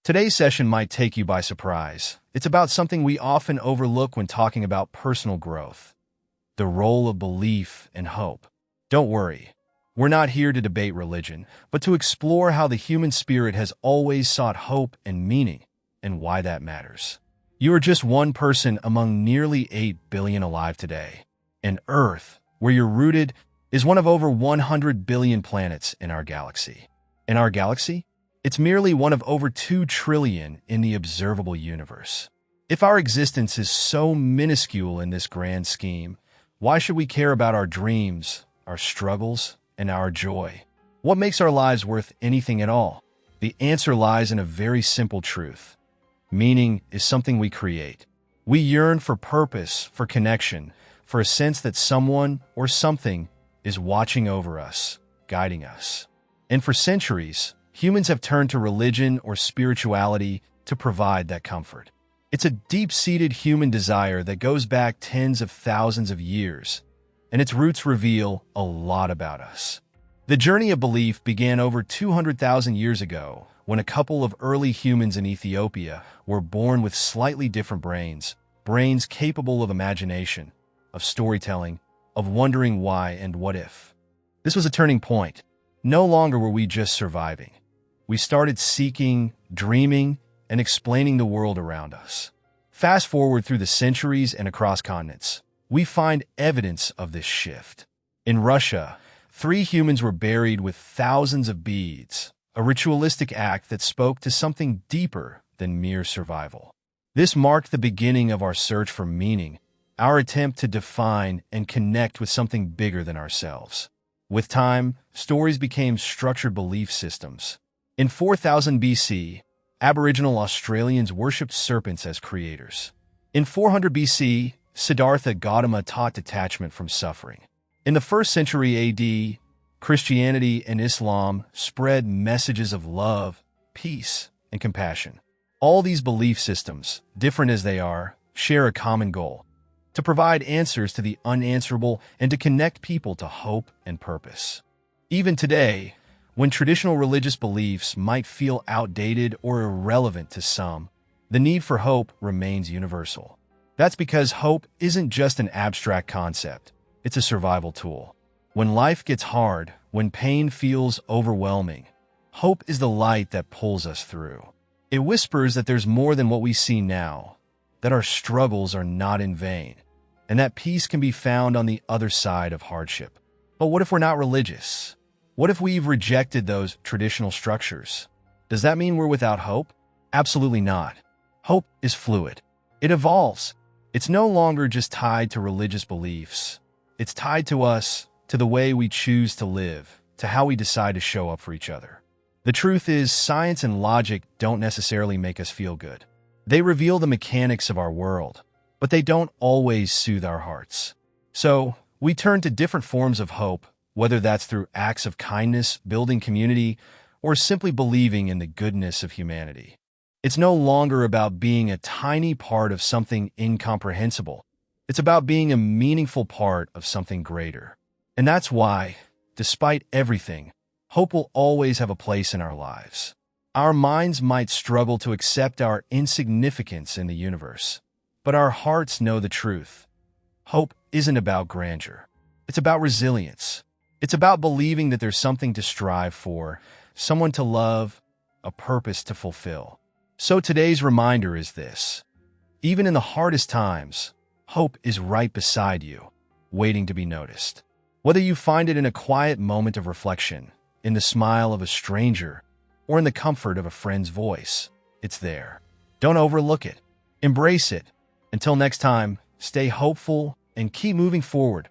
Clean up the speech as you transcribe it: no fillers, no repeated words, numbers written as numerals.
Today's session might take you by surprise. It's about something we often overlook when talking about personal growth: the role of belief and hope. Don't worry, we're not here to debate religion, but to explore how the human spirit has always sought hope and meaning, and why that matters. You are just one person among nearly 8 billion alive today. And Earth, where you're rooted, is one of over 100 billion planets in our galaxy. In our galaxy, it's merely one of over 2 trillion in the observable universe. If our existence is so minuscule in this grand scheme, why should we care about our dreams, our struggles, and our joy? What makes our lives worth anything at all? The answer lies in a very simple truth. Meaning is something we create. We yearn for purpose, for connection, for a sense that someone or something is watching over us, guiding us. And for centuries, humans have turned to religion or spirituality to provide that comfort. It's a deep-seated human desire that goes back tens of thousands of years, and its roots reveal a lot about us. The journey of belief began over 200,000 years ago when a couple of early humans in Ethiopia were born with slightly different brains capable of imagination, of storytelling, of wondering why and what if. This was a turning point. No longer were we just surviving. We started seeking, dreaming, and explaining the world around us. Fast forward through the centuries and across continents, we find evidence of this shift. In Russia, 3 humans were buried with thousands of beads, a ritualistic act that spoke to something deeper than mere survival. This marked the beginning of our search for meaning, our attempt to define and connect with something bigger than ourselves. With time, stories became structured belief systems. In 4000 BC, Aboriginal Australians worshipped serpents as creators. In 400 BC, Siddhartha Gautama taught detachment from suffering. In the 1st century AD, Christianity and Islam spread messages of love, peace, and compassion. All these belief systems, different as they are, share a common goal: to provide answers to the unanswerable and to connect people to hope and purpose. Even today, when traditional religious beliefs might feel outdated or irrelevant to some, the need for hope remains universal. That's because hope isn't just an abstract concept, it's a survival tool. When life gets hard, when pain feels overwhelming, hope is the light that pulls us through. It whispers that there's more than what we see now, that our struggles are not in vain, and that peace can be found on the other side of hardship. But what if we're not religious? What if we've rejected those traditional structures? Does that mean we're without hope? Absolutely not. Hope is fluid. It evolves. It's no longer just tied to religious beliefs. It's tied to us, to the way we choose to live, to how we decide to show up for each other. The truth is, science and logic don't necessarily make us feel good. They reveal the mechanics of our world, but they don't always soothe our hearts. So, we turn to different forms of hope, whether that's through acts of kindness, building community, or simply believing in the goodness of humanity. It's no longer about being a tiny part of something incomprehensible. It's about being a meaningful part of something greater. And that's why, despite everything, hope will always have a place in our lives. Our minds might struggle to accept our insignificance in the universe, but our hearts know the truth. Hope isn't about grandeur. It's about resilience. It's about believing that there's something to strive for, someone to love, a purpose to fulfill. So today's reminder is this: even in the hardest times, hope is right beside you, waiting to be noticed. Whether you find it in a quiet moment of reflection, in the smile of a stranger, or in the comfort of a friend's voice, it's there. Don't overlook it. Embrace it. Until next time, stay hopeful and keep moving forward.